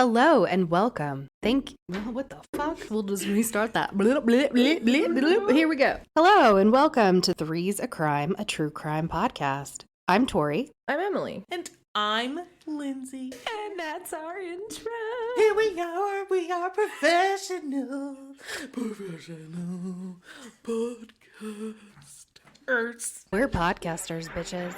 Hello and welcome. What the fuck? We'll just restart that. Blip, blip, blip, blip, blip. Here we go. Hello and welcome to Three's a Crime, a true crime podcast. I'm Tori. I'm Emily. And I'm Lindsey. And that's our intro. Here we are professional podcasters. We're podcasters, bitches.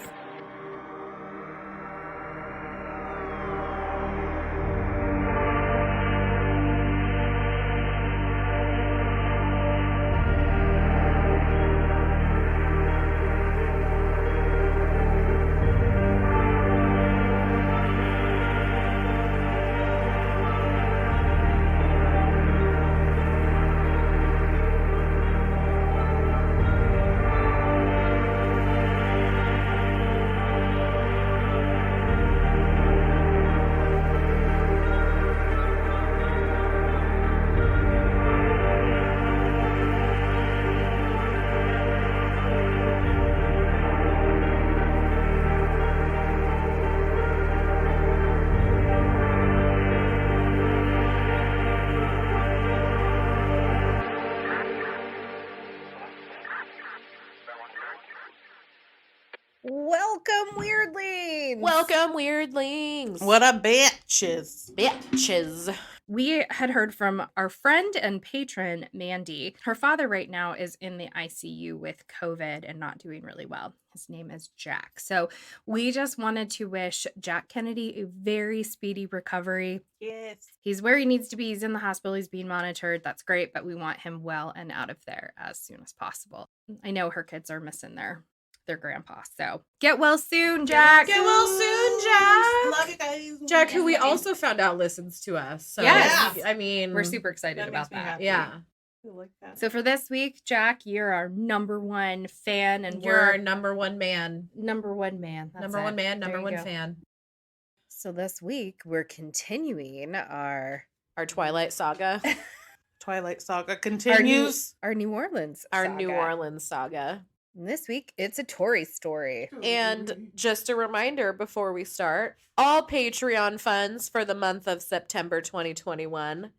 Welcome, Weirdlings. Welcome, Weirdlings. What a bitches. Bitches. We had heard from our friend and patron, Mandy. Her father right now is in the ICU with COVID and not doing really well. His name is Jack. So we just wanted to wish Jack Kennedy a very speedy recovery. Yes. He's where he needs to be. He's in the hospital. He's being monitored. That's great, but we want him well and out of there as soon as possible. I know her kids are missing their grandpa. So get well soon, Jack. Get well soon, Jack. Love you guys. Jack, who we also found out listens to us. So Yes. I mean, We're super excited That about makes me that. happy. Yeah. I like that. So for this week, Jack, you're our number one fan, and You're our number one man. number one man. That's Number it. one man, There number you one go. fan. So this week we're continuing our Twilight saga. Twilight Saga continues. our New Orleans Our saga. New Orleans saga. And this week it's a Tori story. And just a reminder before we start, all Patreon funds for the month of September 2021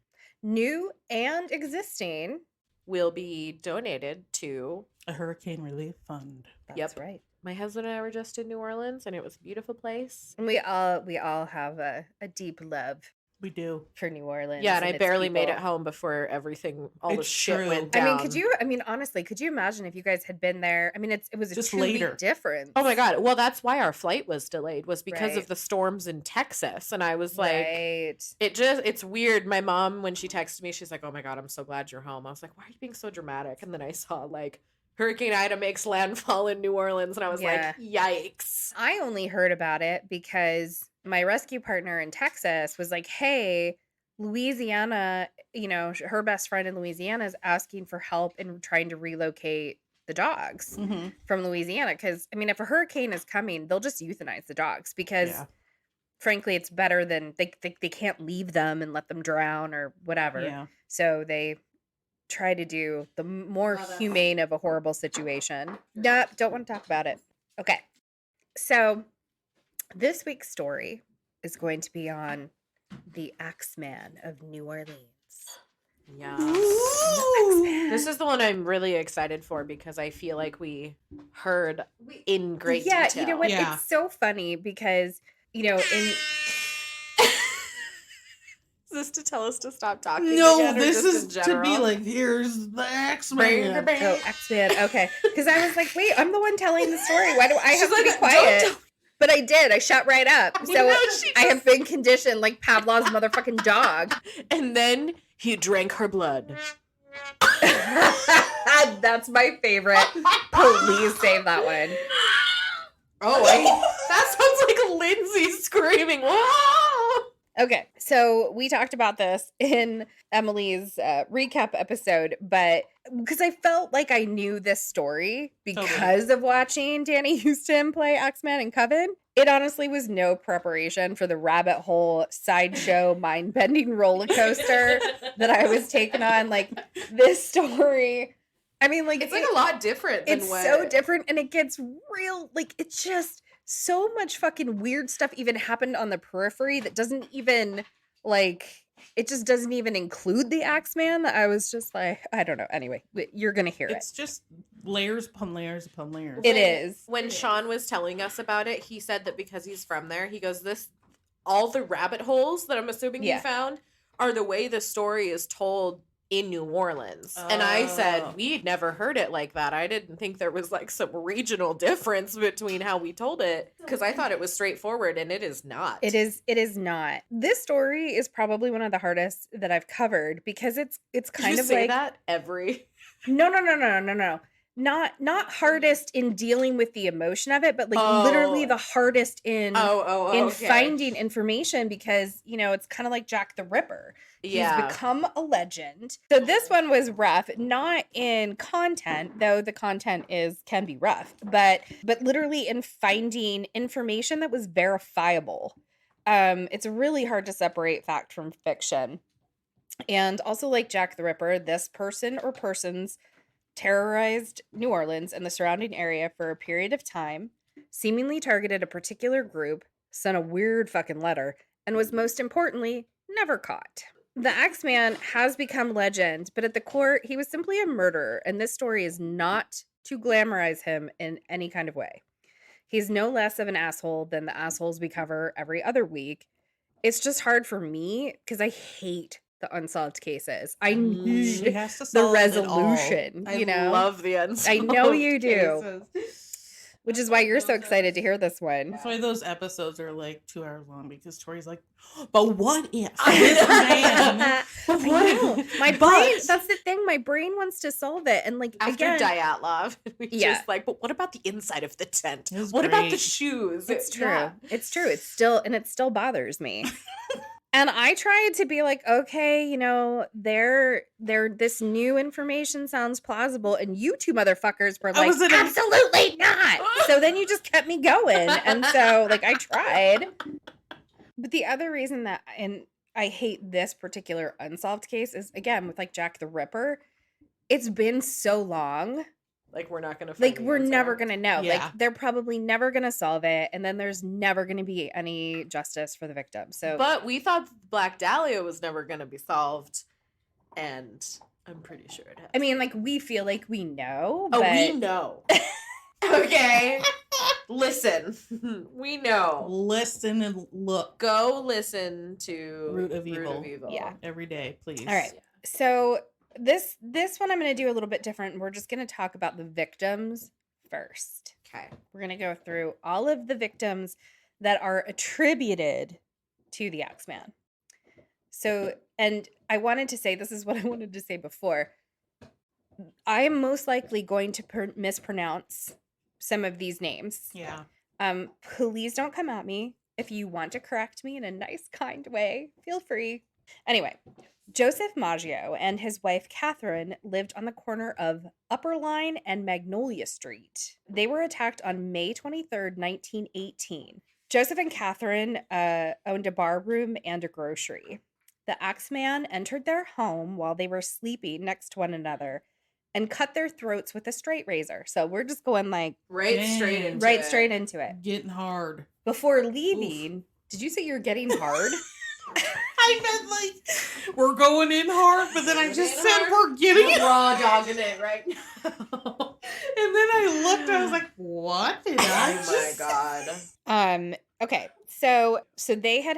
New and existing. will be donated to A hurricane relief fund. That's Yep. right. my husband and I were just in New Orleans and it was a beautiful place. And we all have a deep love We do. for New Orleans. Yeah, and I its barely made it people. home before all the It's shit true. went I down. mean, honestly, could you imagine if you guys had been there? I mean, it was a Just 2 week later. difference. Oh my God. Well, that's why our flight was delayed, was because Right. of the storms in Texas. And I was like, Right. it's weird. My mom, when she texted me, she's like, oh my God, I'm so glad you're home. I was like, why are you being so dramatic? And then I saw like Hurricane Ida makes landfall in New Orleans. And I was Yeah. like, yikes. I only heard about it because my rescue partner in Texas was like, hey, Louisiana, her best friend in Louisiana is asking for help in trying to relocate the dogs Mm-hmm. from Louisiana. Because, I mean, if a hurricane is coming, they'll just euthanize the dogs because, Yeah. frankly, it's better than they can't leave them and let them drown or whatever. Yeah. So they try to do the more humane of a horrible situation. Nope, don't want to talk about it. Okay. So this week's story is going to be on the Axeman of New Orleans. Yeah. Ooh. This is the one I'm really excited for because I feel like we heard in great detail. You know what? Yeah. It's so funny because, in Is this to tell us to stop talking? No, again, or this just is in to be general? like, here's the Axeman. oh, Axeman. Okay. Because I was like, wait, I'm the one telling the story. Why do I have She's to like, be "Don't quiet? tell But I did. I shut right up. So No, she I have been conditioned like Pavlov's motherfucking dog. And then he drank her blood. That's my favorite. Please save that one. That sounds like Lindsay screaming. Whoa! Okay, so we talked about this in Emily's recap episode, but because I felt like I knew this story because of watching Danny Huston play Axeman in Coven. It honestly was no preparation for the rabbit hole sideshow mind-bending roller coaster that I was taken on. Like, this story, I mean, like, It's like a lot different than it's what... so different, and it gets real, like, it's just so much fucking weird stuff even happened on the periphery that doesn't even Like, it just doesn't even include the Axeman. I was just like, I don't know. Anyway, you're going to hear It's just layers upon layers upon layers. It is. When Sean was telling us about it, he said that because he's from there, he goes, all the rabbit holes that I'm assuming Yeah. he found are the way the story is told in New Orleans. And I said, we'd never heard it like that. I didn't think there was like some regional difference between how we told it, because I thought it was straightforward, and it is not. It is not. This story is probably one of the hardest that I've covered because it's kind Did you of say like that every no. Not hardest in dealing with the emotion of it, but like literally the hardest in okay. finding information, because it's kind of like Jack the Ripper. Yeah. He's become a legend. So this one was rough, not in content, though the content can be rough, but literally in finding information that was verifiable. It's really hard to separate fact from fiction. And also, like Jack the Ripper, this person or persons terrorized New Orleans and the surrounding area for a period of time, seemingly targeted a particular group, sent a weird fucking letter, and was most importantly never caught. The Axeman has become legend, but at the core, he was simply a murderer, and this story is not to glamorize him in any kind of way. He's no less of an asshole than the assholes we cover every other week. It's just hard for me because I hate the unsolved cases. I need She has to the solve resolution, I love the unsolved I know you do. cases. Which is why you're so excited to hear this one. That's why those episodes are like 2 hours long, because Tori's like, but what if I this know. man? I know. My But- brain, that's the thing. My brain wants to solve it. And like, After again, Dyatlov, we Yeah. just like, but what about the inside of the tent? It was What about the great. shoes? it's true. Yeah. It's true. It still bothers me. And I tried to be like, okay, this new information sounds plausible, and you two motherfuckers were I like, was in a- absolutely not. So then you just kept me going, and so like I tried. But the other reason that, and I hate this particular unsolved case, is again with like Jack the Ripper. It's been so long. Like, we're not gonna find Like, the we're answer. never gonna know. Yeah. Like, they're probably never gonna solve it, and then there's never gonna be any justice for the victim. So, But we thought Black Dahlia was never gonna be solved, and I'm pretty sure it has. I mean, like, we feel like we know, oh, but we know. Okay, listen, we know. Listen and look Go listen to Root of Evil. Yeah. every day, please. all right. So this one I'm gonna do a little bit different. We're just gonna talk about the victims first. Okay. We're gonna go through all of the victims that are attributed to the Axeman. So, and I wanted to say, this is what I wanted to say before. I am most likely going to mispronounce some of these names. Yeah. Please don't come at me. If you want to correct me in a nice, kind way, feel free. Anyway, Joseph Maggio and his wife Catherine lived on the corner of Upper Line and Magnolia Street. They were attacked on May 23rd, 1918. Joseph and Catherine owned a bar room and a grocery. The Axeman entered their home while they were sleeping next to one another and cut their throats with a straight razor. So we're just going like Right Man. straight into right it. straight into it. Getting hard. Before leaving, did you say you're getting hard? I meant like we're going in hard, but then I just Getting said hard? we're getting We're it. raw dogging it right now. And then I looked, I was like, what did I Oh my just god. Okay. So they had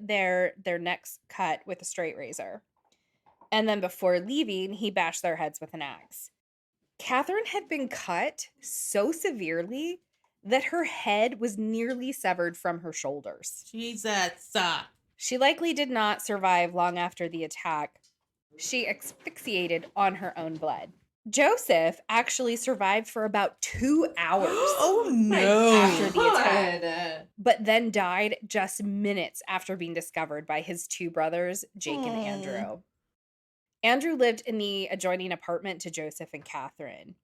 their necks cut with a straight razor. And then before leaving, he bashed their heads with an axe. Catherine had been cut so severely that her head was nearly severed from her shoulders. Jesus. She likely did not survive long after the attack. She asphyxiated on her own blood. Joseph actually survived for about 2 hours Oh no. after the attack, God. but then died just minutes after being discovered by his two brothers, Jake and Aw. Andrew. Andrew lived in the adjoining apartment to Joseph and Catherine.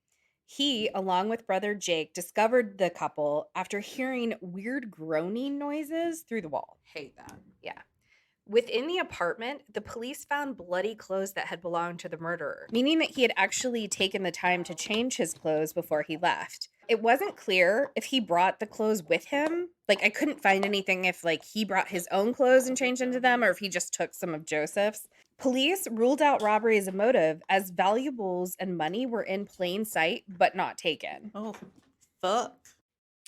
He, along with brother Jake, discovered the couple after hearing weird groaning noises through the wall. Hate that. Within the apartment, the police found bloody clothes that had belonged to the murderer, meaning that he had actually taken the time to change his clothes before he left. It wasn't clear if he brought the clothes with him. Like, I couldn't find anything if, like, he brought his own clothes and changed into them or if he just took some of Joseph's. Police ruled out robbery as a motive as valuables and money were in plain sight but not taken. Oh, fuck.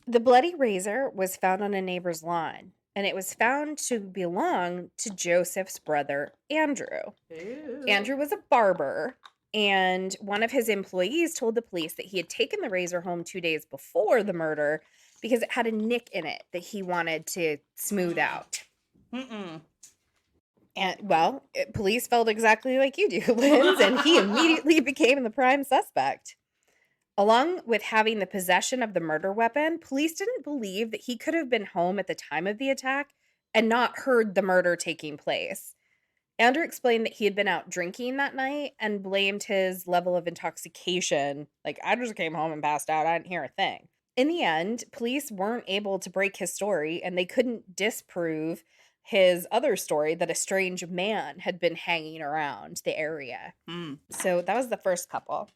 The bloody razor was found on a neighbor's lawn, and it was found to belong to Joseph's brother, Andrew. Ew. Andrew was a barber, and one of his employees told the police that he had taken the razor home 2 days before the murder because it had a nick in it that he wanted to smooth out. Mm-mm. And, well, police felt exactly like you do, Linz, and he immediately became the prime suspect. Along with having the possession of the murder weapon, police didn't believe that he could have been home at the time of the attack and not heard the murder taking place. Andrew explained that he had been out drinking that night and blamed his level of intoxication. Like, I just came home and passed out. I didn't hear a thing. In the end, police weren't able to break his story, and they couldn't disprove his other story that a strange man had been hanging around the area. Mm. So that was the first couple.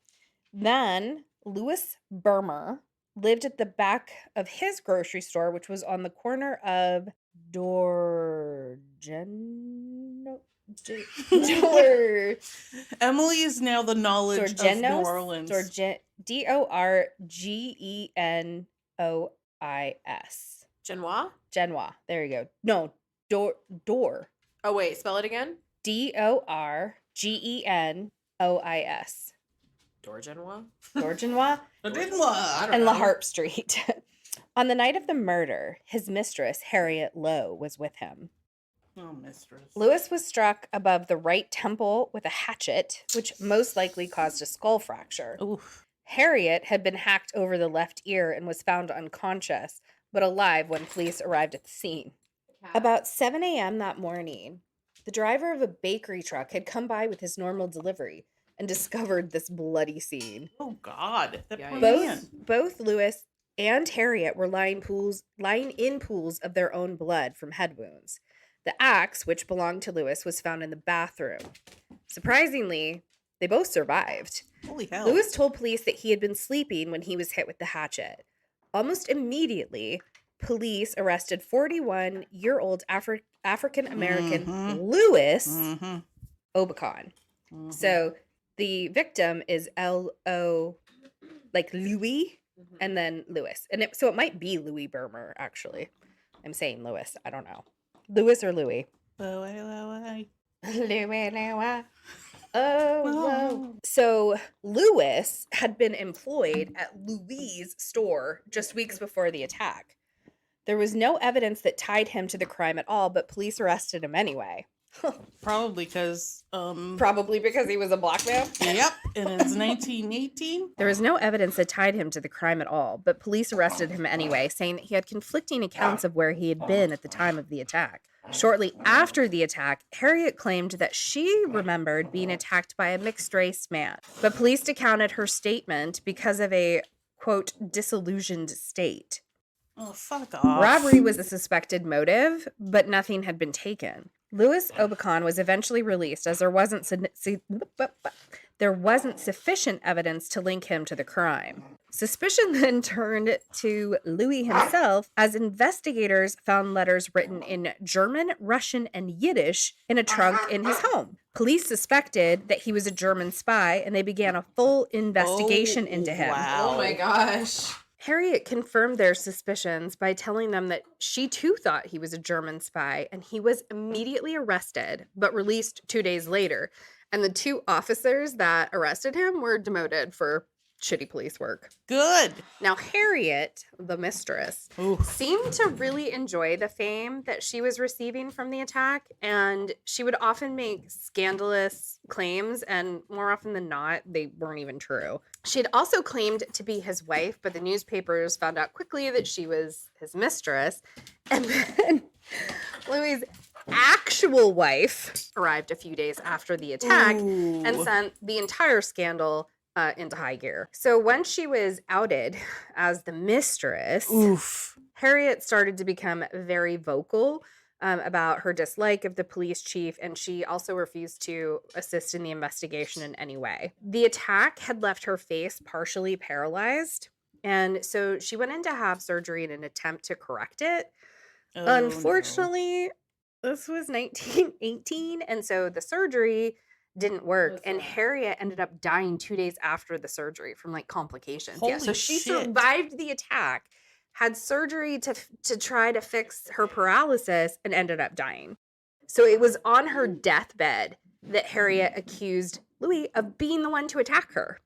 Then Louis Bermer lived at the back of his grocery store, which was on the corner of Emily is now the knowledge of New Orleans. Dorgenois. Genois? Genois. There you go. No, Dor. Oh, wait. Spell it again. Dorgenois. Dorgenois? Dorgenois. And La Harpe Street. On the night of the murder, his mistress, Harriet Lowe, was with him. Oh, mistress. Lewis was struck above the right temple with a hatchet, which most likely caused a skull fracture. Oof. Harriet had been hacked over the left ear and was found unconscious, but alive when police arrived at the scene. About 7 a.m. that morning, the driver of a bakery truck had come by with his normal delivery and discovered this bloody scene. Oh, God. That poor Yikes. man. Both Lewis and Harriet were lying in pools of their own blood from head wounds. The axe, which belonged to Lewis, was found in the bathroom. Surprisingly, they both survived. Holy hell. Lewis told police that he had been sleeping when he was hit with the hatchet. Almost immediately, police arrested 41-year-old African-American Louis Obicon. So the victim is L-O, like Louis, and then Lewis. And so it might be Louis Bermer, actually. I'm saying Lewis. I don't know. Lewis or Louis? Louis. Louis. Oh, whoa. So Lewis had been employed at Louis' store just weeks before the attack. There was no evidence that tied him to the crime at all, but police arrested him anyway. Probably because he was a black man? Yep, and it's 1918. There was no evidence that tied him to the crime at all, but police arrested him anyway, saying that he had conflicting accounts of where he had been at the time of the attack. Shortly after the attack, Harriet claimed that she remembered being attacked by a mixed-race man, but police discounted her statement because of a, quote, disillusioned state. Oh, fuck off. Robbery was a suspected motive, but nothing had been taken. Louis Obicon was eventually released as there wasn't sufficient evidence to link him to the crime. Suspicion then turned to Louis himself as investigators found letters written in German, Russian, and Yiddish in a trunk in his home. Police suspected that he was a German spy, and they began a full investigation into him. Wow. Oh my gosh. Harriet confirmed their suspicions by telling them that she too thought he was a German spy, and he was immediately arrested, but released 2 days later. And the 2 officers that arrested him were demoted for shitty police work. Good. Now, Harriet, the mistress, seemed to really enjoy the fame that she was receiving from the attack, and she would often make scandalous claims, and more often than not, they weren't even true. She had also claimed to be his wife, but the newspapers found out quickly that she was his mistress. And then Louis' actual wife arrived a few days after the attack and sent the entire scandal into high gear. So when she was outed as the mistress, Harriet started to become very vocal about her dislike of the police chief, and she also refused to assist in the investigation in any way. The attack had left her face partially paralyzed, And so she went in to have surgery in an attempt to correct it. Oh, Unfortunately, this was 1918, and so the surgery didn't work. What's And that? Harriet ended up dying 2 days after the surgery from like complications. Yeah, so Holy she shit. survived the attack, had surgery to try to fix her paralysis, and ended up dying. So it was on her deathbed that Harriet accused Louis of being the one to attack her.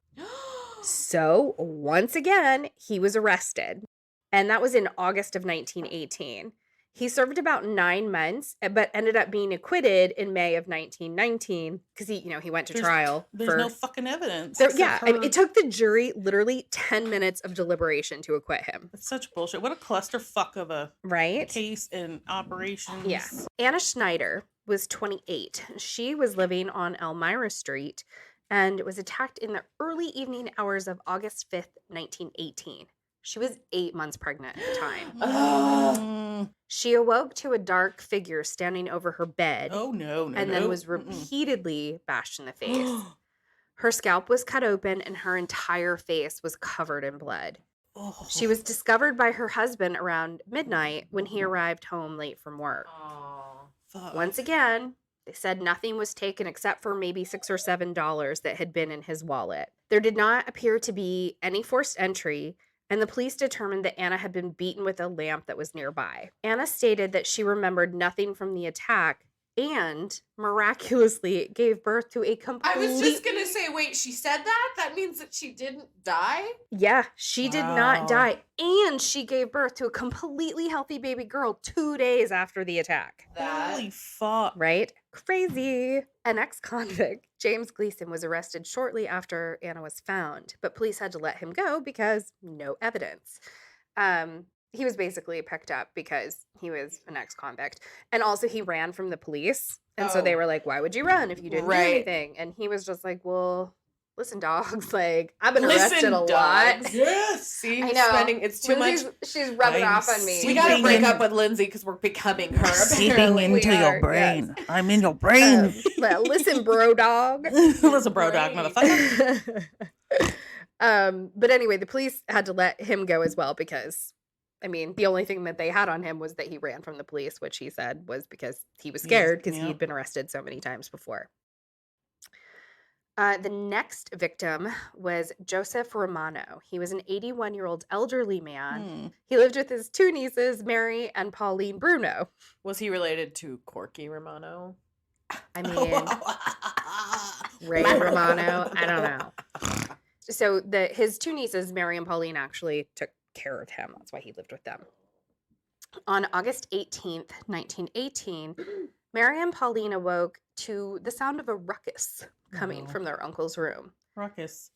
So once again, he was arrested. And that was in August of 1918. He served about 9 months, but ended up being acquitted in May of 1919 because he went to trial. There's no fucking evidence. It took the jury literally 10 minutes of deliberation to acquit him. That's such bullshit. What a clusterfuck of a Right? case and operations. Yeah. Anna Schneider was 28. She was living on Elmira Street and was attacked in the early evening hours of August 5th, 1918. She was 8 months pregnant at the time. She awoke to a dark figure standing over her bed. Oh, no. And then was repeatedly bashed in the face. Her scalp was cut open and her entire face was covered in blood. Oh. She was discovered by her husband around midnight when he arrived home late from work. Fuck. Once again, they said nothing was taken except for maybe $6 or $7 that had been in his wallet. There did not appear to be any forced entry, and the police determined that Anna had been beaten with a lamp that was nearby. Anna stated that she remembered nothing from the attack and miraculously gave birth to a complete... I was just going to say, wait, she said that? That means that she didn't die? Yeah, she did not die. And she gave birth to a completely healthy baby girl 2 days after the attack. Holy fuck. Right? Crazy. An ex-convict, James Gleason, was arrested shortly after Anna was found, but police had to let him go because no evidence. He was basically picked up because he was an ex-convict. And also he ran from the police. And so they were like, why would you run if you didn't do anything? And he was just like, well, listen, dogs, like, I've been arrested a lot. Yes. See, I know. It's too much. She's rubbing off on me. We gotta break up with Lindsay because we're becoming her. Seeping into your brain. Yes. I'm in your brain. Listen, bro dog. Listen, bro dog, motherfucker. But anyway, the police had to let him go as well because, I mean, the only thing that they had on him was that he ran from the police, which he said was because he was scared because he'd been arrested so many times before. The next victim was Joseph Romano. He was an 81-year-old elderly man. He lived with his 2 nieces, Mary and Pauline Bruno. Was he related to Corky Romano? I mean, Ray Romano, I don't know. So his 2 nieces, Mary and Pauline, actually took care of him. That's why he lived with them. On August 18th, 1918, Mary and Pauline awoke to the sound of a ruckus coming from their uncle's room. Ruckus.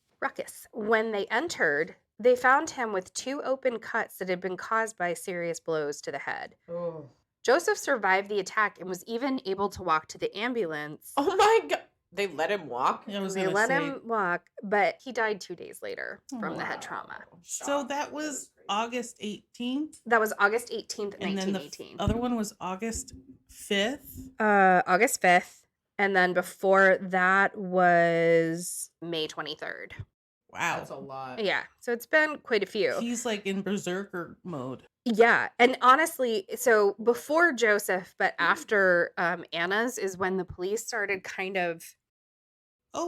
When they entered, they found him with 2 open cuts that had been caused by serious blows to the head. Oh. Joseph survived the attack and was even able to walk to the ambulance. Oh my God. They let him walk? They let him walk, but he died 2 days later from the head trauma. So that was August 18th? That was August 18th, And 1918. then the other one was August 5th? August 5th. And then before that was May 23rd. Wow. That's a lot. Yeah. So it's been quite a few. He's like in berserker mode. Yeah. And honestly, so before Joseph, but after Anna's is when the police started kind of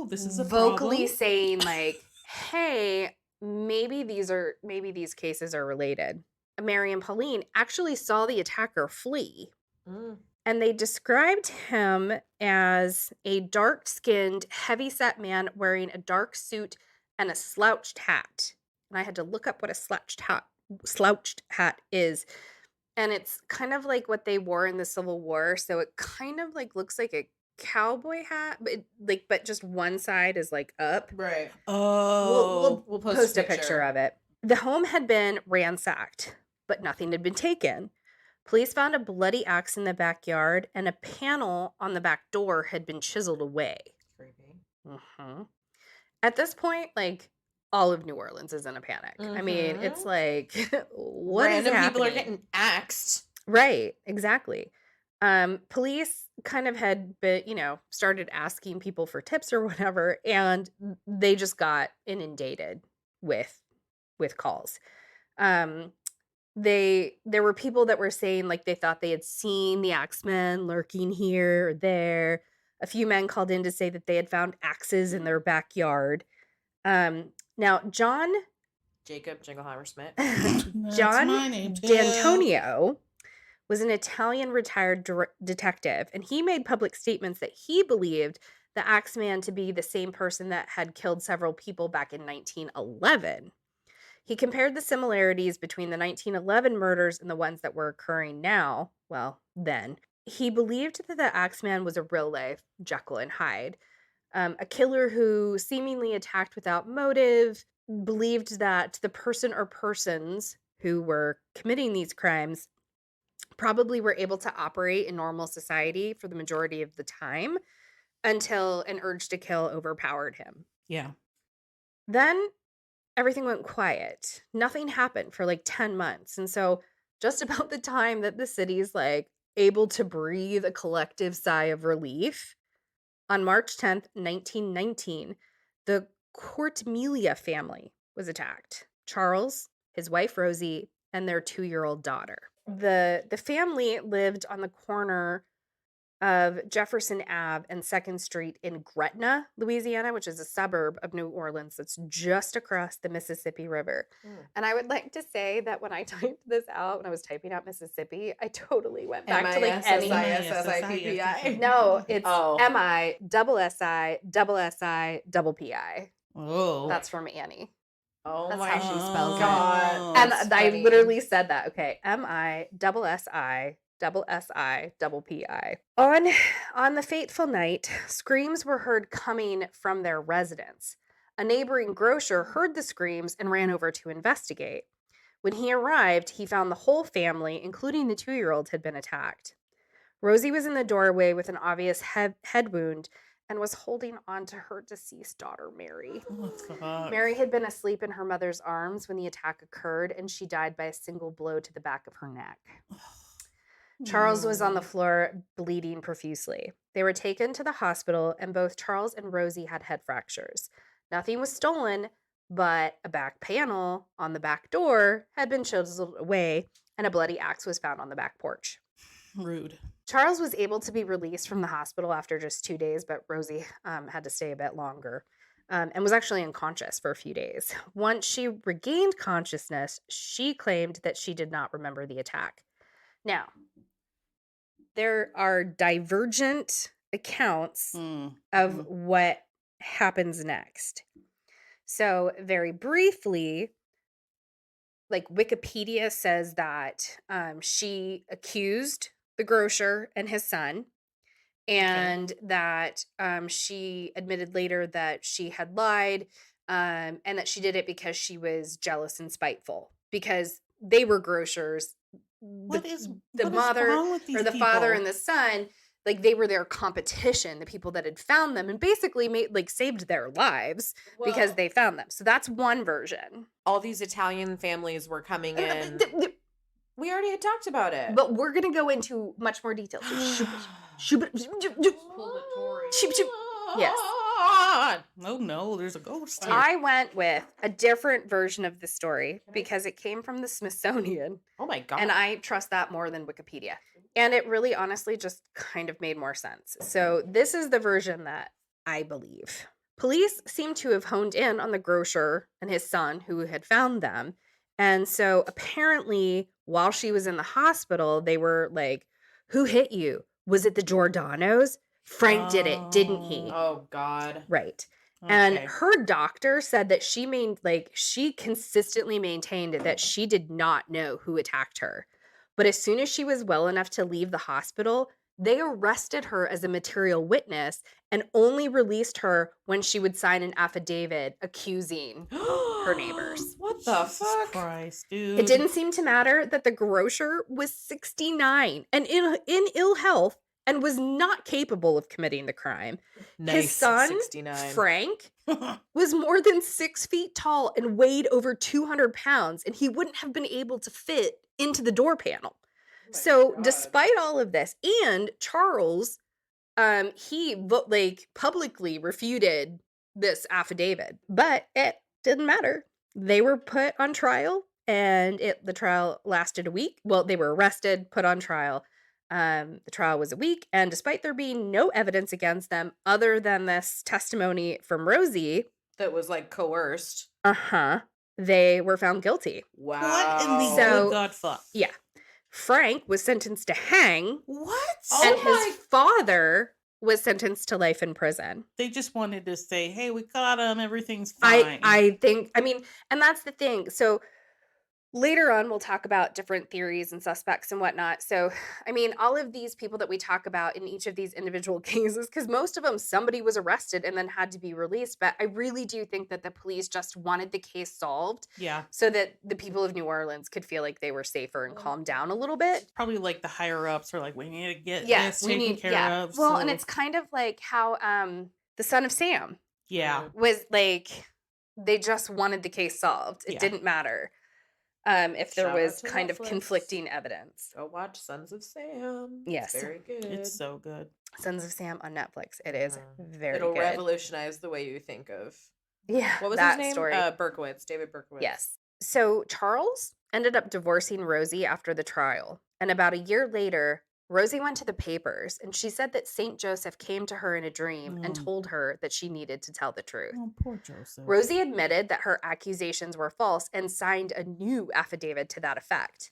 this is a vocally problem. saying like, hey, maybe these cases are related. Mary and Pauline actually saw the attacker flee. And they described him as a dark-skinned, heavy-set man wearing a dark suit and a slouched hat. And I had to look up what a slouched hat is. And it's kind of like what they wore in the Civil War. So it kind of like looks like a cowboy hat, but just one side is like up. Right. Oh. We'll post a picture of it. The home had been ransacked, but nothing had been taken. Police found a bloody axe in the backyard, and a panel on the back door had been chiseled away. Creepy. At this point, like, all of New Orleans is in a panic. I mean, it's like, what is Random happening? people are getting axed. Right, exactly. Police kind of had been, started asking people for tips or whatever, and they just got inundated with with calls. There were people that were saying like they thought they had seen the Axeman lurking here or there. A few men called in to say that they had found axes in their backyard. Now, Jacob Jingleheimer Schmidt. John my name, too. D'Antonio was an Italian retired detective, and he made public statements that he believed the Axeman to be the same person that had killed several people back in 1911. He compared the similarities between the 1911 murders and the ones that were occurring now, well, then. He believed that the Axeman was a real-life Jekyll and Hyde, a killer who seemingly attacked without motive, believed that the person or persons who were committing these crimes probably were able to operate in normal society for the majority of the time until an urge to kill overpowered him. Yeah. Then everything went quiet. Nothing happened for like 10 months. And so just about the time that the city's like able to breathe a collective sigh of relief, on March 10th, 1919, the Cortmelia family was attacked. Charles, his wife Rosie, and their 2-year-old daughter. The family lived on the corner of Jefferson Ave and 2nd Street in Gretna, Louisiana, which is a suburb of New Orleans that's just across the Mississippi River. And I would like to say that when I typed this out, when I was typing out Mississippi, I totally went back to like any... M-I-S-S-I-P-P-I. No, it's Oh. M-I-S-S-I-P-P-I. Oh. That's from Annie. Oh That's my how she spells it. God. And That's I funny. literally said that. Okay, M-I-S-S-I-P-P-I. On the fateful night, screams were heard coming from their residence. A neighboring grocer heard the screams and ran over to investigate. When he arrived, he found the whole family, including the 2-year-old, had been attacked. Rosie was in the doorway with an obvious head wound and was holding on to her deceased daughter, Mary. What the fuck? Mary had been asleep in her mother's arms when the attack occurred, and she died by a single blow to the back of her neck. Charles was on the floor, bleeding profusely. They were taken to the hospital, and both Charles and Rosie had head fractures. Nothing was stolen, but a back panel on the back door had been chiseled away, and a bloody axe was found on the back porch. Rude. Charles was able to be released from the hospital after just 2 days, but Rosie had to stay a bit longer and was actually unconscious for a few days. Once she regained consciousness, she claimed that she did not remember the attack. Now, there are divergent accounts of what happens next. So very briefly, like Wikipedia says that she accused the grocer and his son, and that she admitted later that she had lied, and that she did it because she was jealous and spiteful because they were grocers. What is mother wrong with these or the people? father and the son, like they were their competition, the people that had found them, and basically saved their lives because they found them. So that's one version. All these Italian families were coming in. We already had talked about it. But we're going to go into much more detail. Yes. No, there's a ghost here. I went with a different version of the story because it came from the Smithsonian. Oh my God. And I trust that more than Wikipedia. And it really honestly just kind of made more sense. So this is the version that I believe. Police seem to have honed in on the grocer and his son who had found them. And so apparently while she was in the hospital, they were like, who hit you? Was it the Giordano's? Frank did it, didn't he? Oh God. Right. And her doctor said that she consistently maintained that she did not know who attacked her. But as soon as she was well enough to leave the hospital, they arrested her as a material witness and only released her when she would sign an affidavit accusing her neighbors. What the fuck? Christ, dude. It didn't seem to matter that the grocer was 69 and in ill health and was not capable of committing the crime. Nice. His son, 69. Frank, was more than 6 feet tall and weighed over 200 pounds, and he wouldn't have been able to fit into the door panel. So despite all of this, and Charles, he publicly refuted this affidavit, but it didn't matter They were put on trial, and the trial lasted a week. Well, they were arrested, put on trial. The trial was a week, and despite there being no evidence against them other than this testimony from Rosie, That was like coerced. they were found guilty. Wow. What in the So- good God fuck? Yeah. Frank was sentenced to hang, What? and his father was sentenced to life in prison. They just wanted to say, hey, we got him. Everything's fine. I think, and that's the thing. So later on, we'll talk about different theories and suspects and whatnot. So, all of these people that we talk about in each of these individual cases, because most of them, somebody was arrested and then had to be released. But I really do think that the police just wanted the case solved Yeah. so that the people of New Orleans could feel like they were safer and calm down a little bit. Probably like the higher ups are like, we need to get Yes, this taken care of. Well, and so- it's kind of like how the son of Sam yeah. was like, they just wanted the case solved. It Yeah. didn't matter if there Shout out was to kind of Netflix. conflicting evidence. Go watch Sons of Sam. Yes. It's very good. It's so good. Sons of Sam on Netflix. It is very It'll good. revolutionize the way you think of. Yeah. What was that his name? story. Berkowitz. David Berkowitz. Yes. So Charles ended up divorcing Rosie after the trial. And about a year later, Rosie went to the papers and she said that St. Joseph came to her in a dream and told her that she needed to tell the truth. Oh, poor Joseph. Rosie admitted that her accusations were false and signed a new affidavit to that effect.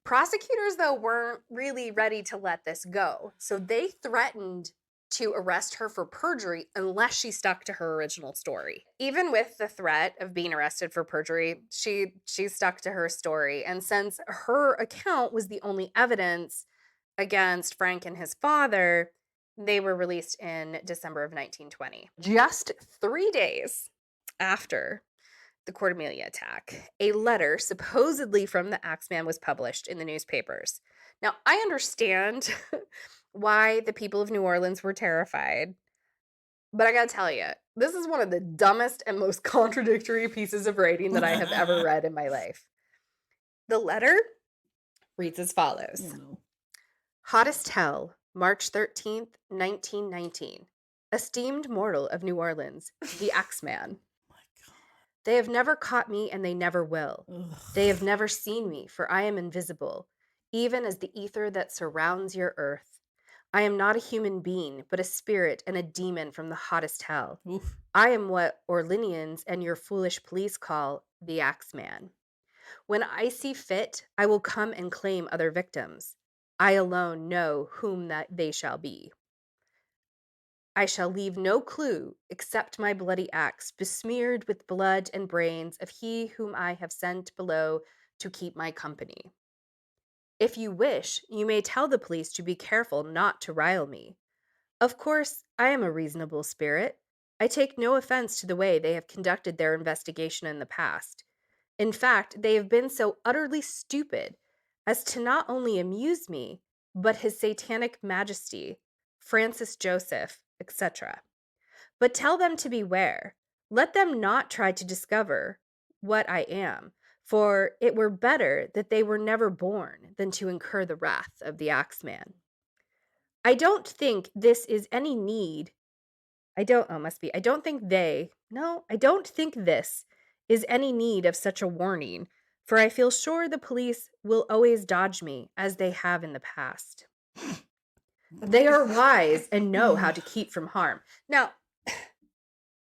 Prosecutors, though, weren't really ready to let this go. So they threatened to arrest her for perjury unless she stuck to her original story. Even with the threat of being arrested for perjury, she stuck to her story. And since her account was the only evidence against Frank and his father, they were released in December of 1920. Just 3 days after the Cordemelia attack, a letter supposedly from the Axeman was published in the newspapers. Now, I understand why the people of New Orleans were terrified, but I gotta tell you, this is one of the dumbest and most contradictory pieces of writing that I have ever read in my life. The letter reads as follows. You know. Hottest hell, March 13th, 1919. Esteemed mortal of New Orleans, the Axeman. My God. They have never caught me and they never will. Ugh. They have never seen me, for I am invisible, even as the ether that surrounds your earth. I am not a human being, but a spirit and a demon from the hottest hell. Oof. I am what Orleanians and your foolish police call the Axeman. When I see fit, I will come and claim other victims. I alone know whom that they shall be. I shall leave no clue except my bloody axe, besmeared with blood and brains of he whom I have sent below to keep my company. If you wish, you may tell the police to be careful not to rile me. Of course, I am a reasonable spirit. I take no offense to the way they have conducted their investigation in the past. In fact, they have been so utterly stupid as to not only amuse me, but his satanic majesty, Francis Joseph, etc. But tell them to beware. Let them not try to discover what I am, for it were better that they were never born than to incur the wrath of the Axeman. I don't think this is any need. I don't think this is any need of such a warning, for I feel sure the police will always dodge me as they have in the past. They are wise and know how to keep from harm. Now,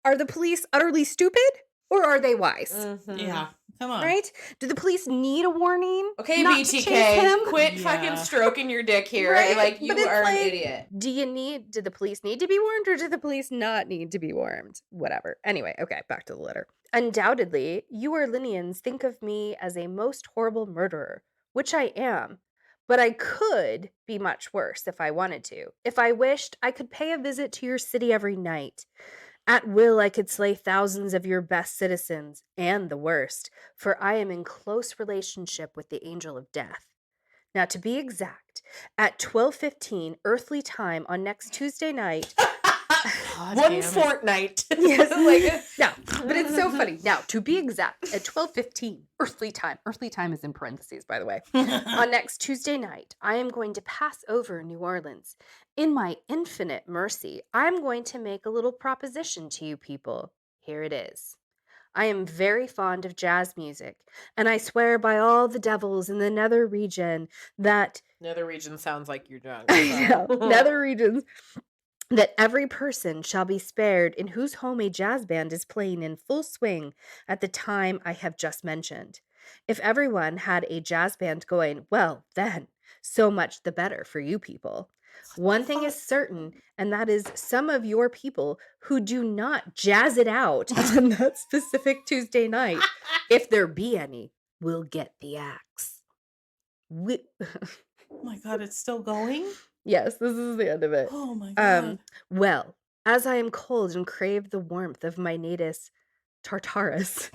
are the police utterly stupid or are they wise? Mhm. Yeah. Come on. Right? Do the police need a warning? Okay, not to chase him? BTK, quit Yeah. fucking stroking your dick here. Right? Like, you But it's are like, an idiot. Do the police need to be warned or do the police not need to be warned? Whatever. Anyway, okay, back to the letter. Undoubtedly, you Orleanians think of me as a most horrible murderer, which I am. But I could be much worse if I wanted to. If I wished, I could pay a visit to your city every night. At will, I could slay thousands of your best citizens, and the worst, for I am in close relationship with the angel of death. Now, to be exact, at 12:15 earthly time on next Tuesday night... God One damn it. fortnight. Yes. Like, Now, but it's so funny. Now, to be exact, at 12:15 earthly time is in parentheses, by the way. On next Tuesday night, I am going to pass over New Orleans. In my infinite mercy, I'm going to make a little proposition to you people. Here it is. I am very fond of jazz music, and I swear by all the devils in the nether region that Nether region sounds like you're drunk. yeah, nether regions that every person shall be spared in whose home a jazz band is playing in full swing at the time I have just mentioned. If everyone had a jazz band going, well, then, so much the better for you people. One thing is certain, and that is some of your people who do not jazz it out on that specific Tuesday night, if there be any, will get the axe. Oh my god, it's still going? Yes, this is the end of it. Oh my god. Well, as I am cold and crave the warmth of my natus Tartarus,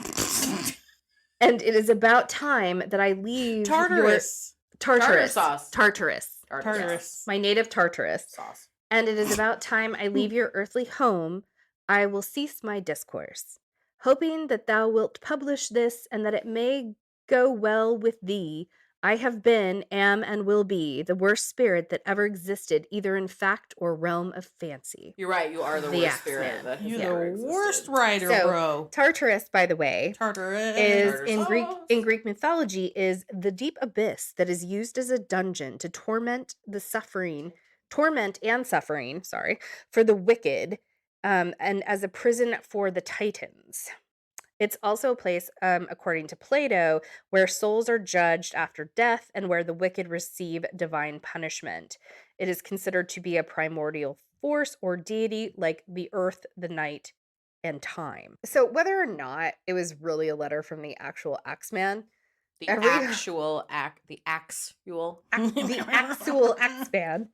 and it is about time that I leave Tartarus. Tartarus sauce. Tartarus. My native Tartarus. Sauce. And it is about time I leave your earthly home, I will cease my discourse, hoping that thou wilt publish this and that it may go well with thee. I have been, am, and will be the worst spirit that ever existed, either in fact or realm of fancy. You're right. You are the The worst Axeman. spirit that has You're ever the worst existed. writer, So, bro. Tartarus, by the way, Tartarus. is Tartarus. in Greek mythology is the deep abyss that is used as a dungeon to torment and suffering, for the wicked, and as a prison for the Titans. It's also a place, according to Plato, where souls are judged after death and where the wicked receive divine punishment. It is considered to be a primordial force or deity like the earth, the night, and time. So whether or not it was really a letter from the actual Axeman, The every- actual the actual Axeman,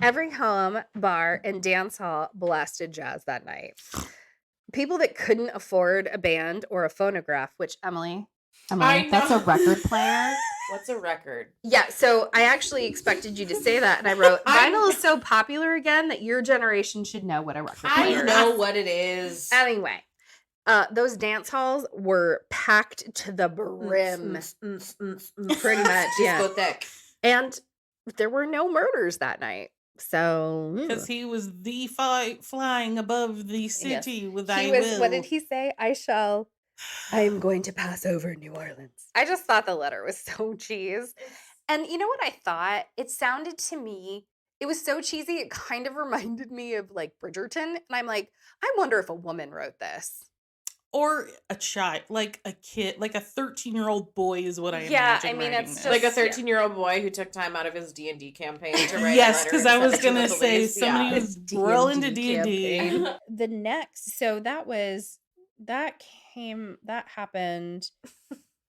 every home, bar, and dance hall blasted jazz that night. People that couldn't afford a band or a phonograph, which Emily, I that's a know. record player. What's a record? Yeah, so I actually expected you to say that, and I wrote, vinyl is so popular again that your generation should know what a record player I is. know what it is. Anyway, those dance halls were packed to the brim, pretty much, yeah. Discotheque. And there were no murders that night. So, Because he was the flying above the city with thy he will. was, what did he say? I am going to pass over New Orleans. I just thought the letter was so cheese. And you know what I thought? It sounded to me, it was so cheesy, it kind of reminded me of like Bridgerton. And I'm like, I wonder if a woman wrote this. Or a child, like a kid, like a 13-year-old boy is what I Yeah, imagine. I mean, writing it's this. just- Like a 13-year-old boy who took time out of his D&D campaign to write Yes, a letter 'cause and I send was it to the gonna say police. somebody Yeah. was real into D&D. campaign. The next, so that happened. That happened.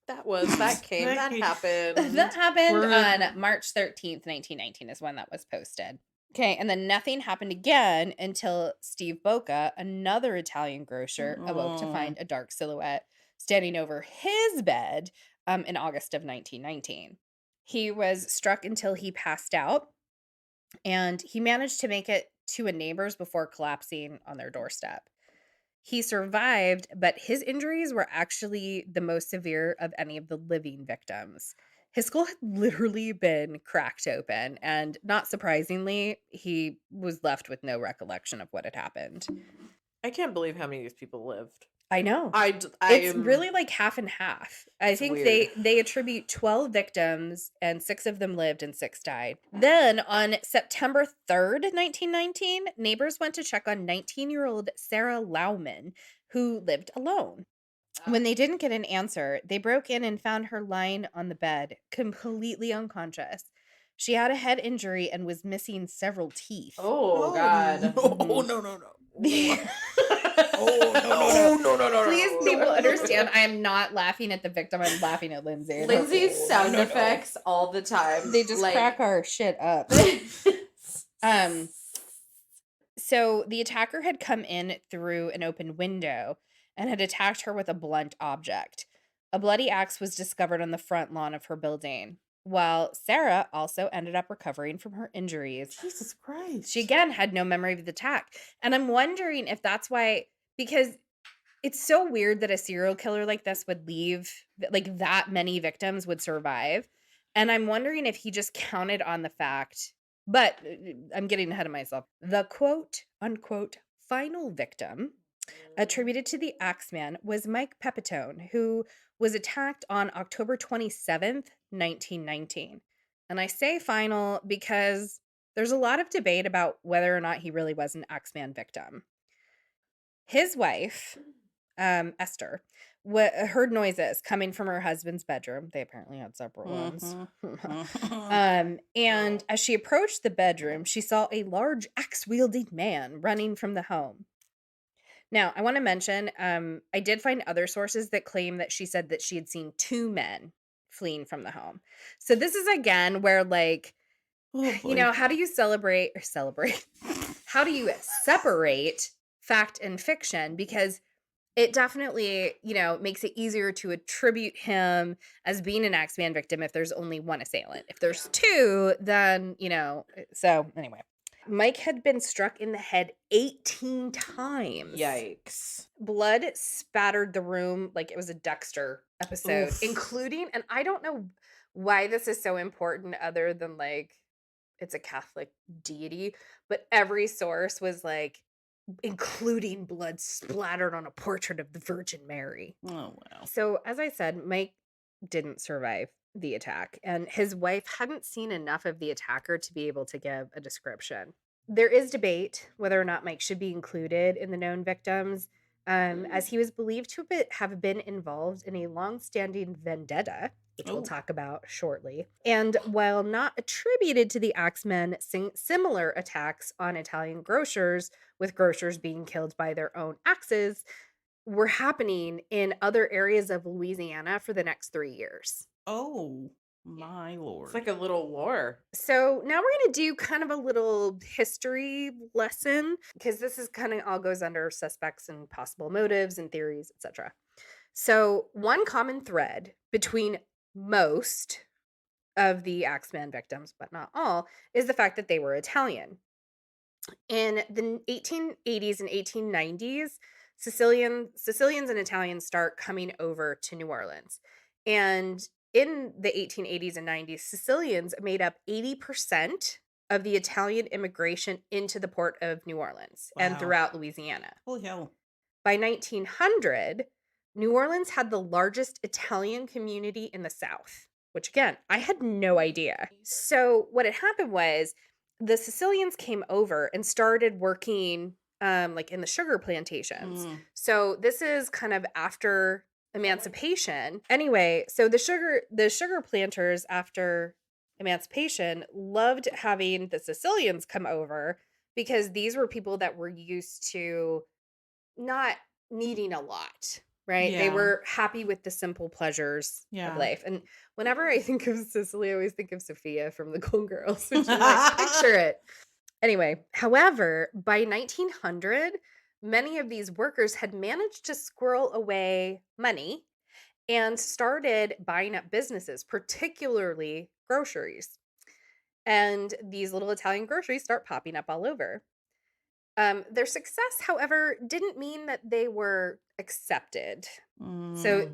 That happened We're- on March 13th, 1919 is when that was posted. Okay, and then nothing happened again until Steve Bocca, another Italian grocer, awoke to Oh. find a dark silhouette standing over his bed in August of 1919. He was struck until he passed out, and he managed to make it to a neighbor's before collapsing on their doorstep. He survived, but his injuries were actually the most severe of any of the living victims. His skull had literally been cracked open, and not surprisingly, he was left with no recollection of what had happened. I can't believe how many of these people lived. I know. It's am- really like half and half. I think weird. they attribute 12 victims and 6 of them lived and 6 died. Then on September 3rd, 1919, neighbors went to check on 19-year-old Sarah Lauman, who lived alone. When they didn't get an answer, they broke in and found her lying on the bed, completely unconscious. She had a head injury and was missing several teeth. Oh, God. Oh, no. Please, people understand I am not laughing at the victim. I'm laughing at Lindsay. Lindsay's sound effects all the time. They just crack our shit up. So the attacker had come in through an open window and had attacked her with a blunt object. A bloody axe was discovered on the front lawn of her building, while Sarah also ended up recovering from her injuries. Jesus Christ. She again had no memory of the attack. And I'm wondering if that's why, because it's so weird that a serial killer like this would leave, like that many victims would survive. And I'm wondering if he just counted on the fact, but I'm getting ahead of myself. The quote unquote final victim attributed to the Axeman was Mike Pepitone, who was attacked on October 27th, 1919. And I say final because there's a lot of debate about whether or not he really was an Axeman victim. His wife, Esther, heard noises coming from her husband's bedroom. They apparently had separate ones. And as she approached the bedroom, she saw a large axe-wielding man running from the home. Now, I want to mention, I did find other sources that claim that she said that she had seen two men fleeing from the home. So this is again where, like, how do you celebrate? How do you separate fact and fiction? Because it definitely, makes it easier to attribute him as being an Axeman victim if there's only one assailant. If there's two, then, so anyway. Mike had been struck in the head 18 times. Yikes. Blood spattered the room like it was a Dexter episode, including, and I don't know why this is so important other than like it's a Catholic deity, but every source was like, including blood splattered on a portrait of the Virgin Mary. Oh, wow. So, as I said, Mike didn't survive the attack, and his wife hadn't seen enough of the attacker to be able to give a description. There is debate whether or not Mike should be included in the known victims, as he was believed to have been involved in a long-standing vendetta, which we'll talk about shortly. And while not attributed to the Axemen, similar attacks on Italian grocers, with grocers being killed by their own axes, were happening in other areas of Louisiana for the next 3 years. Oh, my Lord. It's like a little war. So now we're going to do kind of a little history lesson, because this is kind of all goes under suspects and possible motives and theories, etc. So one common thread between most of the Axeman victims, but not all, is the fact that they were Italian. In the 1880s and 1890s, Sicilians and Italians start coming over to New Orleans. And in the 1880s and 90s, Sicilians made up 80% of the Italian immigration into the port of New Orleans and throughout Louisiana. Holy hell. By 1900, New Orleans had the largest Italian community in the South, which again, I had no idea. So what had happened was the Sicilians came over and started working like in the sugar plantations. So this is kind of after emancipation. Anyway, so the sugar planters after emancipation loved having the Sicilians come over because these were people that were used to not needing a lot, right? Yeah. They were happy with the simple pleasures of life. And whenever I think of Sicily, I always think of Sophia from the Golden Girls. Which is like, picture it. Anyway, however, by 1900, many of these workers had managed to squirrel away money and started buying up businesses, particularly groceries. And these little Italian groceries start popping up all over. Their success, however, didn't mean that they were accepted. So,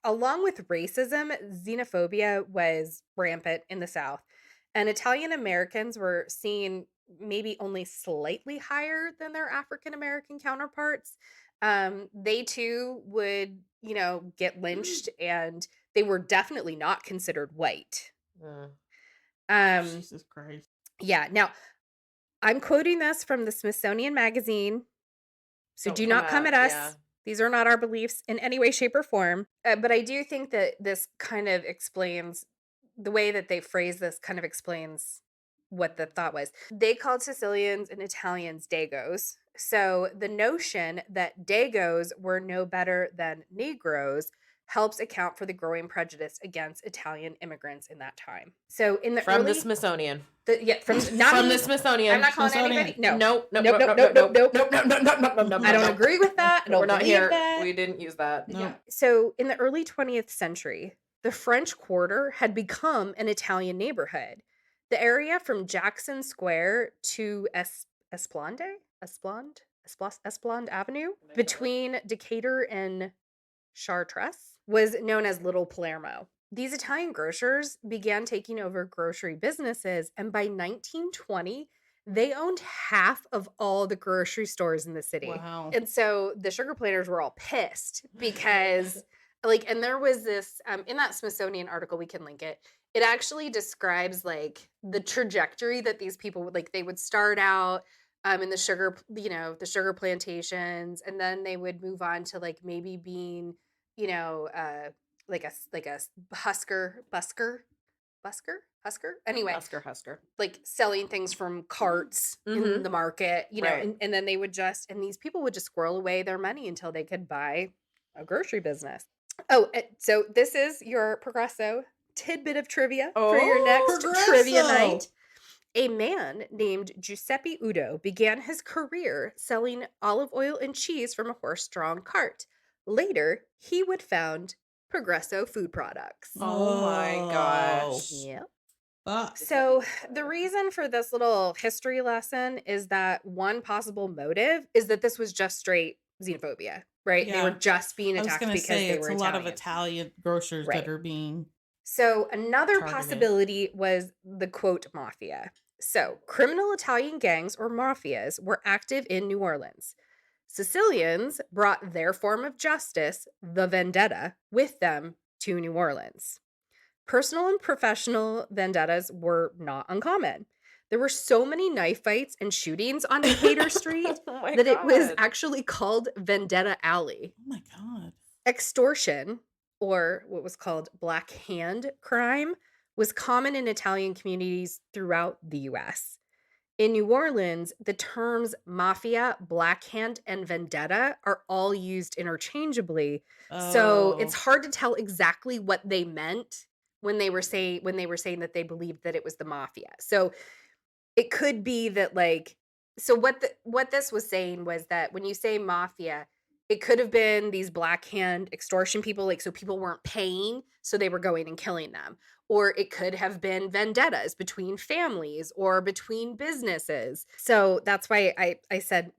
along with racism, xenophobia was rampant in the South. And Italian Americans were seen maybe only slightly higher than their African American counterparts. They too would, get lynched, and they were definitely not considered white. Jesus Christ. Yeah. Now, I'm quoting this from the Smithsonian Magazine, so do not come at us. Yeah. These are not our beliefs in any way, shape, or form. But I do think that this kind of explains the way that they phrase this, kind of explains what the thought was. They called Sicilians and Italians Dagos. So the notion that Dagos were no better than Negroes helps account for the growing prejudice against Italian immigrants in that time. So in the the Smithsonian. From the Smithsonian. I'm not calling anybody. No. Nope. I don't agree with that. We're not here. That. We didn't use that. No. Yeah. So in the early 20th century, the French Quarter had become an Italian neighborhood. The area from Jackson Square to Esplanade Avenue, between Decatur and Chartres, was known as Little Palermo. These Italian grocers began taking over grocery businesses, and by 1920, They owned half of all the grocery stores in the city. Wow. And so the sugar planters were all pissed because, like, and there was this, in that Smithsonian article, we can link it. It actually describes like the trajectory that these people would, like, they would start out in the sugar, the sugar plantations, and then they would move on to like maybe being, you know, like a husker. Anyway, Husker. like selling things from carts in the market, Right. and then they would just, and these people would just squirrel away their money until they could buy a grocery business. Oh, so this is your Progresso tidbit of trivia for your next trivia Progresso. night. A man named Giuseppe Udo began his career selling olive oil and cheese from a horse-drawn cart. Later, he would found Progresso Food Products. Oh my gosh. Yep. Fuck. So the reason for this little history lesson is that one possible motive is that this was just straight xenophobia, right? They Yeah. were just being I was attacked gonna because say they it's were a lot of Italian. Italian grocers Right. that are being. So another Targeted. possibility was the quote mafia. So criminal Italian gangs or mafias were active in New Orleans. Sicilians brought their form of justice, the vendetta, with them to New Orleans. Personal and professional vendettas were not uncommon. There were so many knife fights and shootings on Decatur Street Oh my that it was God. actually called Vendetta Alley. Oh my god. Extortion, or what was called black hand crime, was common in Italian communities throughout the US. In New Orleans, the terms mafia, black hand, and vendetta are all used interchangeably. So it's Oh. hard to tell exactly what they meant when they were saying that they believed that it was the mafia. So it could be that, like, so what this was saying was that when you say mafia, it could have been these black hand extortion people, like, so people weren't paying, so they were going and killing them. Or it could have been vendettas between families or between businesses. So that's why I said,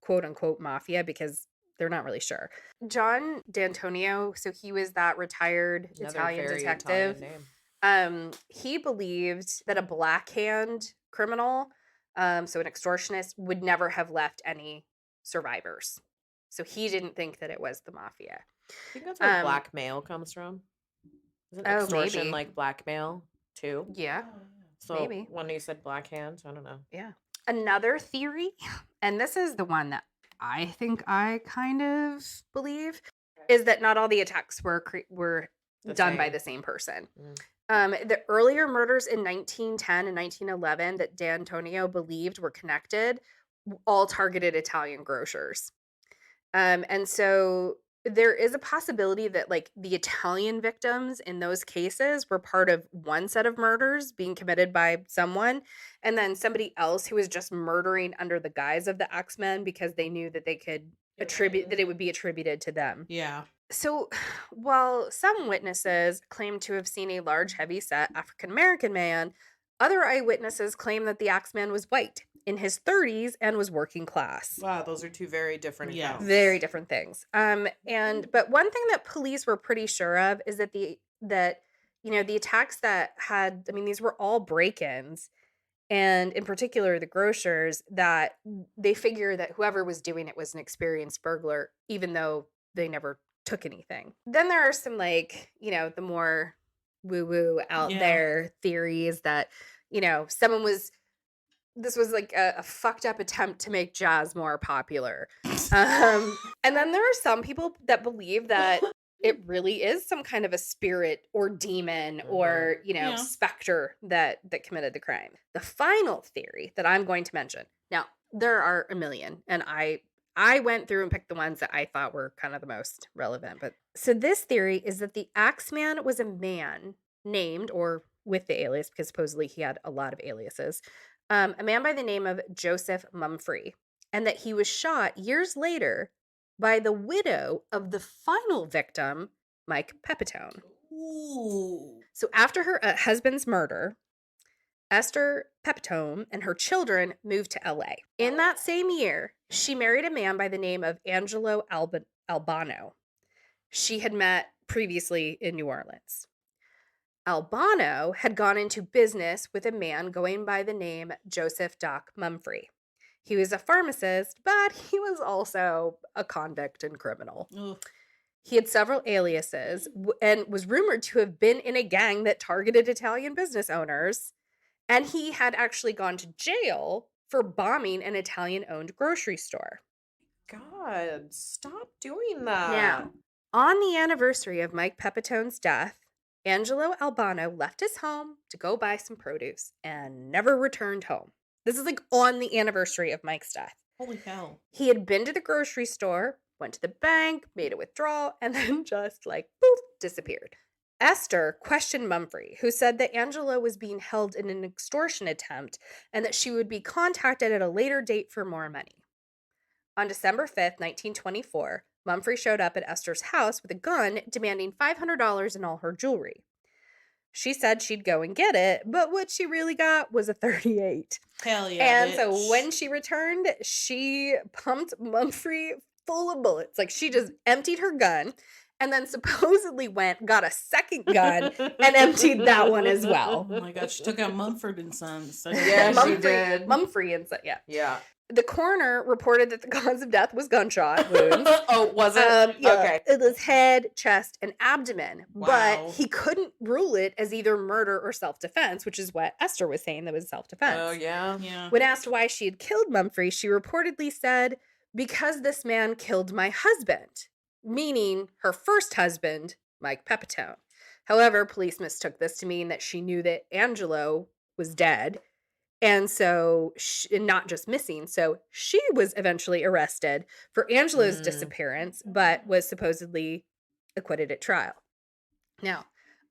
quote unquote mafia, because they're not really sure. John D'Antonio, so he was that retired Another Italian very detective. Italian name. He believed that a black hand criminal, so an extortionist, would never have left any survivors. So he didn't think that it was the mafia. I think that's where blackmail comes from. Isn't extortion maybe. like blackmail too? Yeah, So maybe. when you said black hand, I don't know. Yeah. Another theory, and this is the one that I think I kind of believe, is that not all the attacks were The done by same. the same person. Mm. The earlier murders in 1910 and 1911 that D'Antonio believed were connected all targeted Italian grocers. And so there is a possibility that, like, the Italian victims in those cases were part of one set of murders being committed by someone, and then somebody else who was just murdering under the guise of the Axemen because they knew that they could attribute that it would be attributed to them. Yeah. So, while some witnesses claim to have seen a large, heavy-set African-American man, other eyewitnesses claim that the Axeman was white, in his 30s, and was working class. Wow, those are two very different Yeah. accounts. Very different things. But one thing that police were pretty sure of is that the attacks that had, I mean, these were all break-ins, and in particular the grocers, that they figure that whoever was doing it was an experienced burglar, even though they never took anything. Then there are some, like, the more woo-woo out Yeah. there theories that, this was like a fucked up attempt to make jazz more popular. And then there are some people that believe that it really is some kind of a spirit or demon or, Yeah. specter that committed the crime. The final theory that I'm going to mention. Now, there are a million, and I went through and picked the ones that I thought were kind of the most relevant. But so this theory is that the Axeman was a man named, or with the alias, because supposedly he had a lot of aliases, a man by the name of Joseph Mumfree, and that he was shot years later by the widow of the final victim, Mike Pepitone. Ooh. So after her husband's murder, Esther Pepitone and her children moved to LA. In that same year, she married a man by the name of Angelo Albano. She had met previously in New Orleans. Albano had gone into business with a man going by the name Joseph Doc Mumfrey. He was a pharmacist, but he was also a convict and criminal. Ugh. He had several aliases and was rumored to have been in a gang that targeted Italian business owners. And he had actually gone to jail for bombing an Italian-owned grocery store. God, stop doing that. Now, on the anniversary of Mike Pepitone's death, Angelo Albano left his home to go buy some produce and never returned home. This is like on the anniversary of Mike's death. Holy hell. He had been to the grocery store, went to the bank, made a withdrawal, and then just like, poof, disappeared. Esther questioned Mumfrey, who said that Angelo was being held in an extortion attempt and that she would be contacted at a later date for more money. On December 5th, 1924, Mumfrey showed up at Esther's house with a gun, demanding $500 in all her jewelry. She said she'd go and get it, but what she really got was a .38. Hell yeah, And so bitch. when she returned, she pumped Mumfrey full of bullets. Like, she just emptied her gun and then supposedly got a second gun and emptied that one as well. Oh my God, she took out Mumford and Sons. So Yeah, she did. Mumfrey and so, yeah. Yeah. The coroner reported that the cause of death was gunshot wounds. Oh, was it? Yeah, Okay. it was head, chest, and abdomen. Wow. But he couldn't rule it as either murder or self-defense, which is what Esther was saying that was self-defense. Oh, yeah. Yeah. When asked why she had killed Mumfrey, she reportedly said, "Because this man killed my husband," meaning her first husband, Mike Pepitone. However, police mistook this to mean that she knew that Angelo was dead, and so, and not just missing. So she was eventually arrested for Angelo's disappearance, but was supposedly acquitted at trial. Now,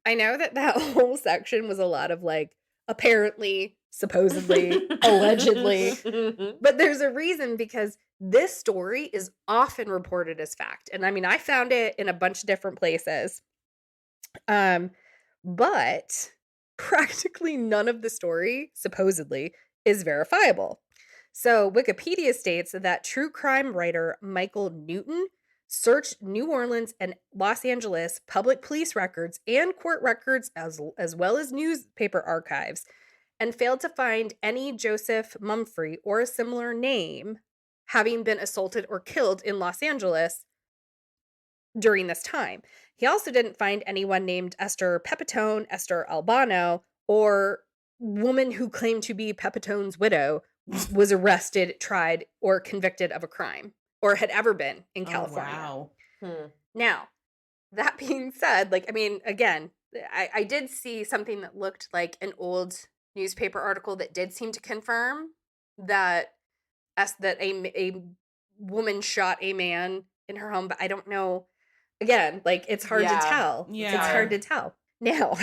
I know that whole section was a lot of like, apparently, supposedly, allegedly, but there's a reason, because this story is often reported as fact. And I mean, I found it in a bunch of different places. But practically none of the story, supposedly, is verifiable. So Wikipedia states that true crime writer Michael Newton searched New Orleans and Los Angeles public police records and court records as well as newspaper archives, and failed to find any Joseph Mumfrey or a similar name having been assaulted or killed in Los Angeles during this time. He also didn't find anyone named Esther Pepitone, Esther Albano, or woman who claimed to be Pepitone's widow was arrested, tried, or convicted of a crime, or had ever been in California. Oh, wow. Now, that being said, like, I mean, again, I did see something that looked like an old newspaper article that did seem to confirm that a woman shot a man in her home, but I don't know. Again, like, it's hard to tell. Yeah. It's hard to tell. Now,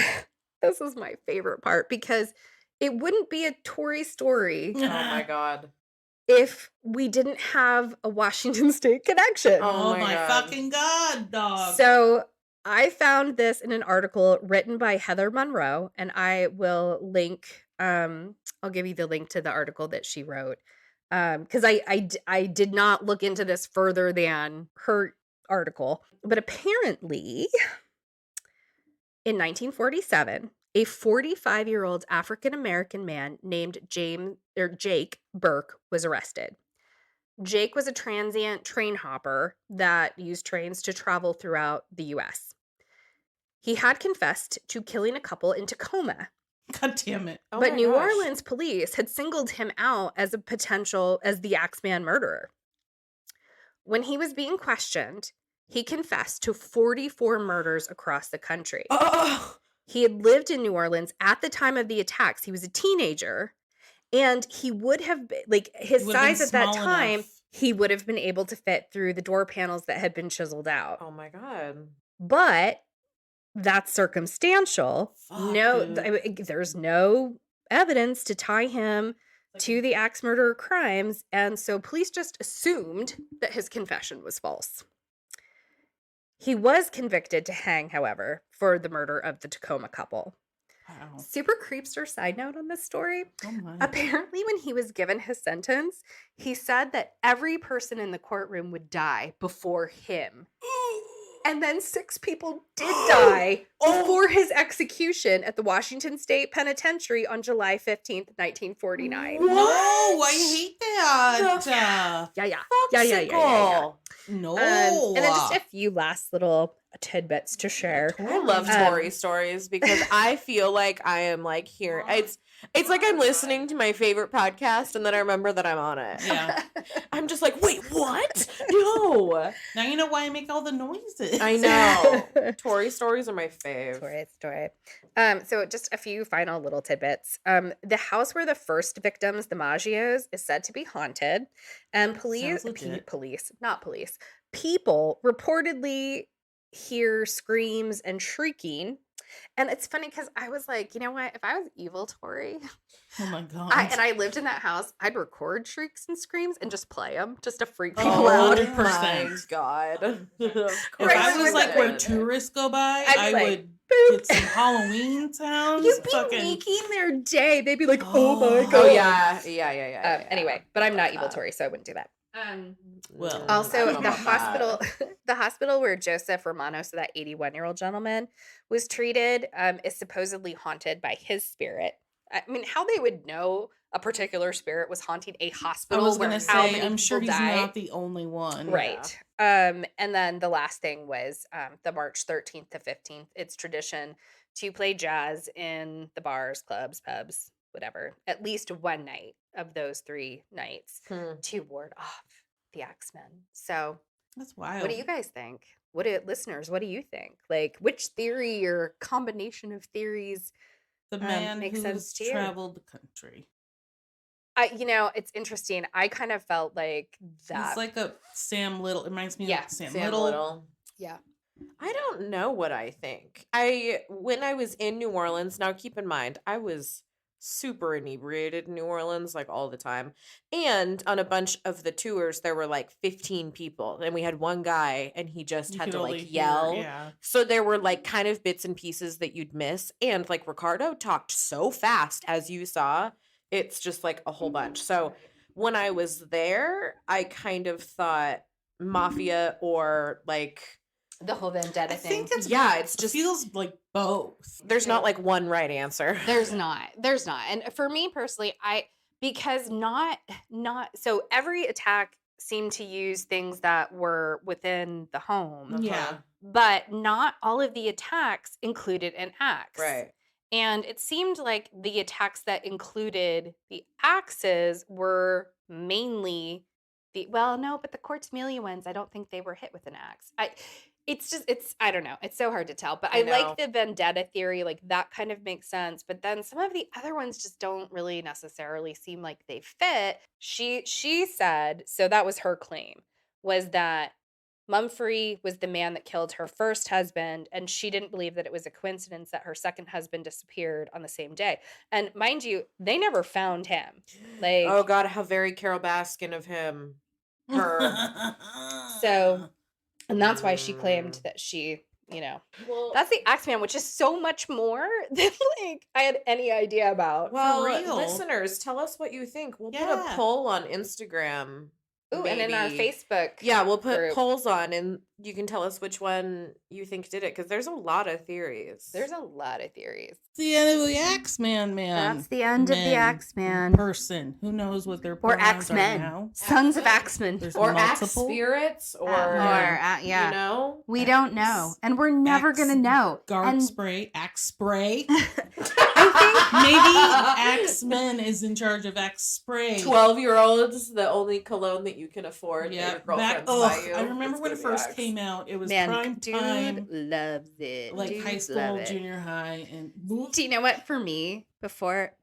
this is my favorite part, because it wouldn't be a Tori story Oh, my God. if we didn't have a Washington State connection. Oh my my God. fucking God, dog. So I found this in an article written by Heather Monroe, and I will link, I'll give you the link to the article that she wrote. Because I did not look into this further than her article. But apparently, in 1947, a 45-year-old African-American man named Jake Burke was arrested. Jake was a transient train hopper that used trains to travel throughout the U.S. He had confessed to killing a couple in Tacoma, God damn it. Oh but my New gosh. Orleans police had singled him out as the Axeman murderer. When he was being questioned, he confessed to 44 murders across the country. Oh, He had lived in New Orleans at the time of the attacks. He was a teenager, and he would have been, like, his He would have been size at that small time, enough. he would have been able to fit through the door panels that had been chiseled out. Oh, my God. But that's circumstantial. Fuck, No, dude. there's no evidence to tie him to the axe murder crimes, and so police just assumed that his confession was false. He was convicted to hang, however, for the murder of the Tacoma couple. Wow. Super creepster side note on this story. Oh my. Apparently, when he was given his sentence, he said that every person in the courtroom would die before him. And then 6 people did die before his execution at the Washington State Penitentiary on July 15th, 1949. No, I hate that. Yeah. No. And then just a few last little tidbits to share. I love Tori stories because I feel like I am like here. It's like I'm listening to my favorite podcast and then I remember that I'm on it. Yeah. I'm just like, wait, what? No. Now you know why I make all the noises. I know. Tori stories are my fave. Story. So just a few final little tidbits. The house where the first victims, the Maggios, is said to be haunted. And people reportedly hear screams and shrieking. And it's funny because I was like, you know what? If I was evil Tori, oh my God, and I lived in that house, I'd record shrieks and screams and just play them just to freak people out. 100%. My God. If I was like where tourists go by, I would get some Halloween sounds. You'd be making their day. They'd be like, oh my God. Oh, yeah. Anyway, but I'm not evil Tori, so I wouldn't do that. Well, Also, the hospital where Joseph Romano, so that 81-year-old gentleman, was treated, is supposedly haunted by his spirit. I mean, how they would know a particular spirit was haunting a hospital? I was going to say, I'm sure he's died. not the only one, right? Yeah. And then the last thing was the March 13th to 15th. It's tradition to play jazz in the bars, clubs, pubs, whatever, at least one night of those 3 nights to ward off the Axeman. So that's wild. What do you guys think? What do you think? Like, which theory or combination of theories the man makes who's sense to you? traveled the country? It's interesting. I kind of felt like that. It's like a Sam Little. It reminds me of Sam Little. Little. Yeah. I don't know what I think. When I was in New Orleans, now keep in mind, I was super inebriated in New Orleans, like all the time. And on a bunch of the tours, there were like 15 people. And we had one guy and he just had to like yell. Yeah. So there were like kind of bits and pieces that you'd miss. And like Ricardo talked so fast, as you saw, it's just like a whole bunch. So when I was there, I kind of thought mafia or like the whole vendetta thing. It's just feels like both. There's not like one right answer. There's not. And for me personally, because not so every attack seemed to use things that were within the home. Yeah. But not all of the attacks included an axe. Right. And it seemed like the attacks that included the axes were mainly but the Quartz Amelia ones, I don't think they were hit with an axe. I don't know. It's so hard to tell. But I like the vendetta theory. Like, that kind of makes sense. But then some of the other ones just don't really necessarily seem like they fit. She said, so that was her claim, was that Mumfree was the man that killed her first husband, and she didn't believe that it was a coincidence that her second husband disappeared on the same day. And mind you, they never found him. Like, oh God, how very Carol Baskin of him. Her. So, and that's why she claimed that she, that's the Axeman, which is so much more than like I had any idea about. Well, listeners, tell us what you think. We'll put a poll on Instagram. Ooh, and in our Facebook. Yeah, we'll put group. polls on and you can tell us which one you think did it, because there's a lot of theories. There's a lot of theories. The end of the Axeman, man. That's the end of the Axeman. Person. Who knows what their or pronouns Axemen. are now. Sons of Axemen. There's or multiple. Axe spirits. Or you know? We don't know. And we're never going to know. Guard spray. Axe spray. I think maybe Axemen is in charge of Axe spray. 12-year-olds, the only cologne that you can afford. Yeah, your girlfriend's buy you. I remember when it first came out. It was prime time. Loves it. Like high school, junior high, and do you know what? For me, before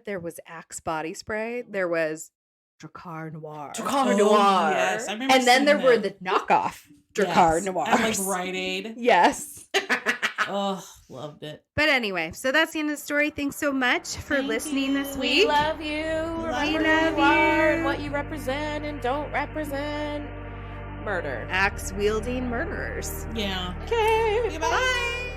there was Axe body spray, there was Drakkar Noir. Drakkar Noir. Yes, I remember. And then there were the knockoff Drakkar Noir. At like Rite Aid. Yes. Oh, loved it. But anyway, so that's the end of the story. Thanks so much for listening this week. We love you. We love you. And what you represent and don't represent. Murder. Axe-wielding murderers. Yeah. Okay. Bye.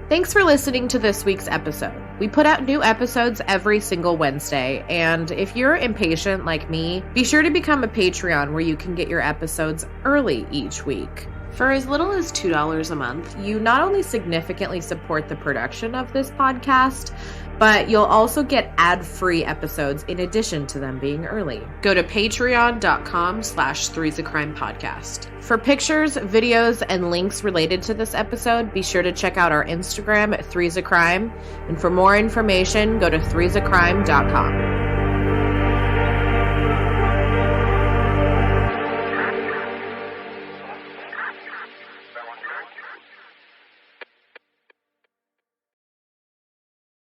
Thanks for listening to this week's episode. We put out new episodes every single Wednesday, and if you're impatient like me, be sure to become a Patreon where you can get your episodes early each week. For as little as $2 a month, you not only significantly support the production of this podcast, but you'll also get ad-free episodes in addition to them being early. Go to patreon.com/threesacrime podcast. For pictures, videos, and links related to this episode, be sure to check out our Instagram at threesacrime. And for more information, go to threesacrime.com.